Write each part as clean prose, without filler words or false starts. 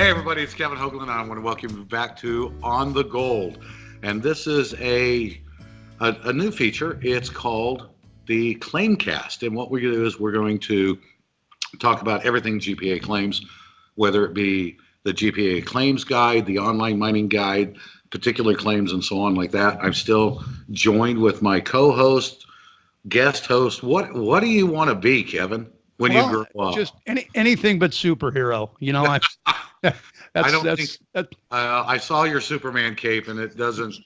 Hey everybody, it's Kevin Hoagland. I want to welcome you back to On the Gold. And this is a new feature. It's called the Claimcast. And what we're going to do is we're going to talk about everything GPAA claims, whether it be the GPAA claims guide, the online mining guide, particular claims, and so on like that. I'm still joined with my co-host, guest host. What do you want to be, Kevin, when you grow up? Just anything but superhero. You know, I don't think I saw your Superman cape, and it doesn't.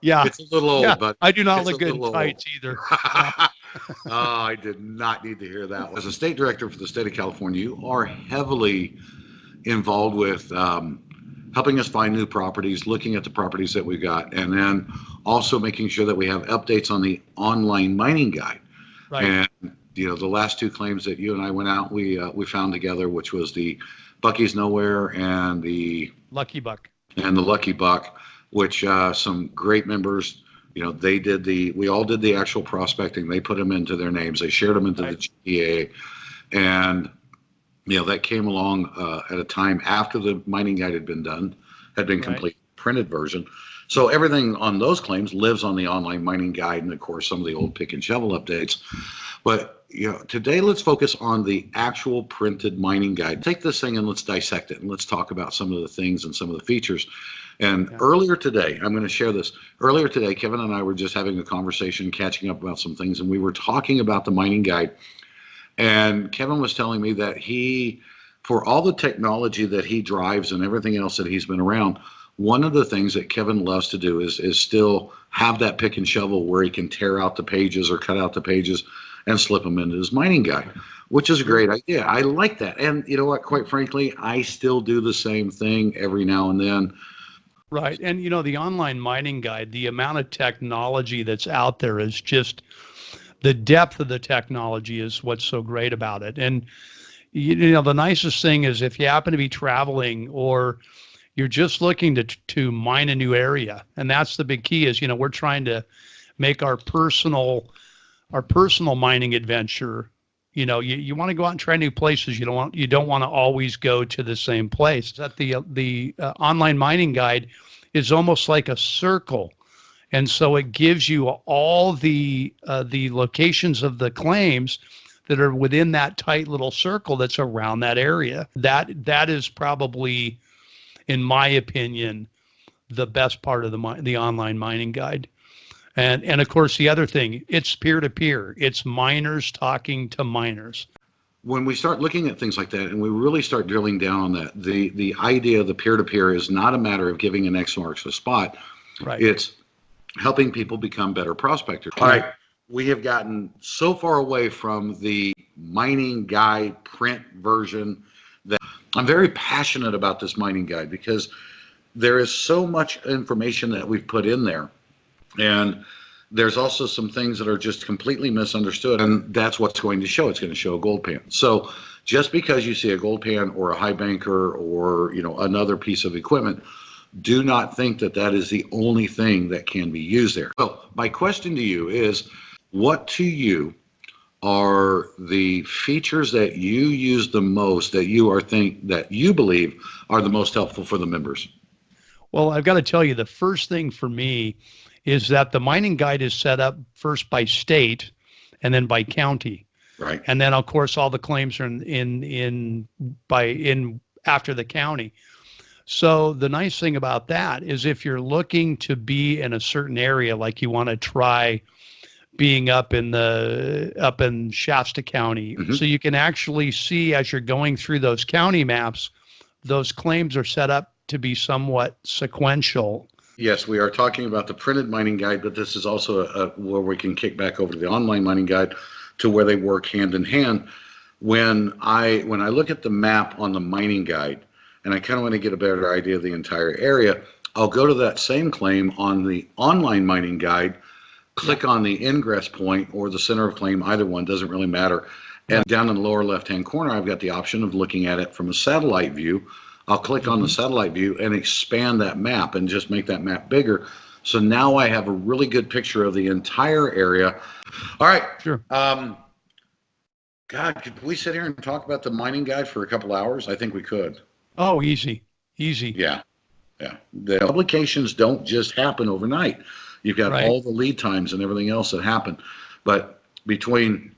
Yeah, it's a little old, but I do not it's look good in tights either. Oh, I did not need to hear that. As a state director for the state of California, you are heavily involved with helping us find new properties, looking at the properties that we've got, and then also making sure that we have updates on the online mining guide. Right. And the last two claims that you and I went out, we found together, which was the Bucky's Nowhere and the Lucky Buck. And the Lucky Buck, which some great members, we all did the actual prospecting. They put them into their names. They shared them into the GPAA. And, that came along at a time after the mining guide had been complete, printed version. So everything on those claims lives on the online mining guide and, of course, some of the old pick and shovel updates. But, today let's focus on the actual printed mining guide. Take this thing and let's dissect it, and let's talk about some of the things and some of the features. And earlier today, I'm going to share this. Earlier today, Kevin and I were just having a conversation, catching up about some things, and we were talking about the mining guide. And Kevin was telling me that for all the technology that he drives and everything else that he's been around, one of the things that Kevin loves to do is still have that pick and shovel where he can tear out the pages or cut out the pages and slip them into his mining guide, which is a great idea. I like that. And you know what, quite frankly, I still do the same thing every now and then. Right. And, the online mining guide, the amount of technology that's out there is just, the depth of the technology is what's so great about it. And, the nicest thing is if you happen to be traveling or you're just looking to mine a new area. And that's the big key is, we're trying to make our personal mining adventure. You want to go out and try new places. You don't want to always go to the same place. That the online mining guide is almost like a circle. And so it gives you all the locations of the claims that are within that tight little circle that's around that area. That is probably, in my opinion, the best part of the online mining guide. And of course, the other thing, it's peer-to-peer. It's miners talking to miners. When we start looking at things like that and we really start drilling down on that, the idea of the peer-to-peer is not a matter of giving an X marks a spot. Right. It's helping people become better prospectors. All right. We have gotten so far away from the mining guide print version that I'm very passionate about this mining guide because there is so much information that we've put in there. And there's also some things that are just completely misunderstood, and that's what's going to show. It's going to show a gold pan. So just because you see a gold pan or a high banker or another piece of equipment, do not think that is the only thing that can be used there. So my question to you is, what to you are the features that you use the most that you believe are the most helpful for the members? Well, I've got to tell you, the first thing for me is that the mining guide is set up first by state and then by county. Right. And then, of course, all the claims are in after the county. So the nice thing about that is if you're looking to be in a certain area, like you want to try being up in Shasta County, so you can actually see as you're going through those county maps, those claims are set up to be somewhat sequential. Yes, we are talking about the printed mining guide, but this is also where we can kick back over to the online mining guide to where they work hand in hand. When I look at the map on the mining guide, and I kind of want to get a better idea of the entire area, I'll go to that same claim on the online mining guide, click on the ingress point or the center of claim, either one, doesn't really matter. And down in the lower left-hand corner, I've got the option of looking at it from a satellite view. I'll click on the satellite view and expand that map and just make that map bigger. So now I have a really good picture of the entire area. All right. Sure. God, could we sit here and talk about the mining guide for a couple hours? I think we could. Oh, easy. Easy. Yeah. Yeah. The publications don't just happen overnight. You've got Right. all the lead times and everything else that happen. But between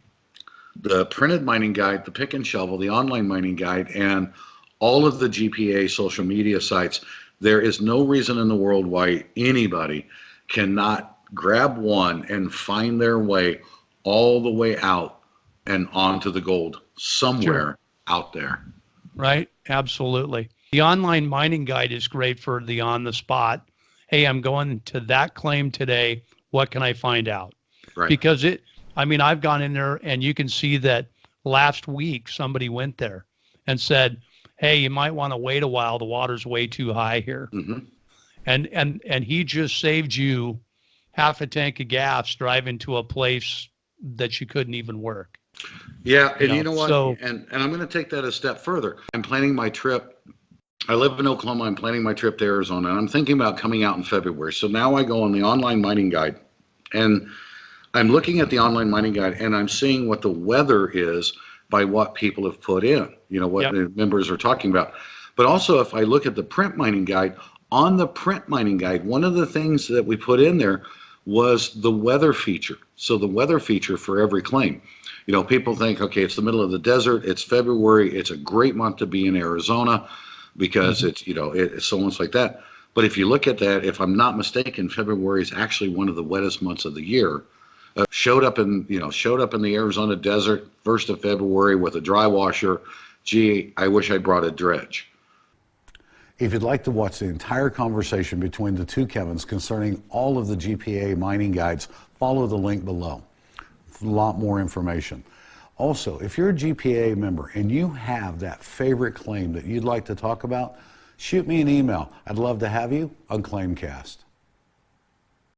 the printed mining guide, the pick and shovel, the online mining guide, and all of the GPA social media sites, there is no reason in the world why anybody cannot grab one and find their way all the way out and onto the gold Sure. somewhere out there. Right. Absolutely. The online mining guide is great for the on the spot. Hey, I'm going to that claim today. What can I find out? Right. Because I mean, I've gone in there and you can see that last week somebody went there and said, hey, you might want to wait a while. The water's way too high here. Mm-hmm. And he just saved you half a tank of gas driving to a place that you couldn't even work. Yeah, and you know, know what? so And I'm going to take that a step further. I'm planning my trip. I live in Oklahoma. I'm planning my trip to Arizona, and I'm thinking about coming out in February. So now I go on the online mining guide, and I'm looking at the online mining guide, and I'm seeing what the weather is by what people have put in. You know what Yep. the members are talking about. But also, if I look at the print mining guide, on the print mining guide, one of the things that we put in there was the weather feature. So the weather feature for every claim. You know, people think, okay, it's the middle of the desert, it's February, it's a great month to be in Arizona because Mhm. it's, you know, it's so much like that. But if you look at that, if I'm not mistaken, February is actually one of the wettest months of the year. Showed up in the Arizona desert 1st of February with a dry washer. Gee, I wish I brought a dredge. If you'd like to watch the entire conversation between the two Kevins concerning all of the GPA mining guides, follow the link below. A lot more information. Also, if you're a GPA member and you have that favorite claim that you'd like to talk about, shoot me an email. I'd love to have you on Claimcast.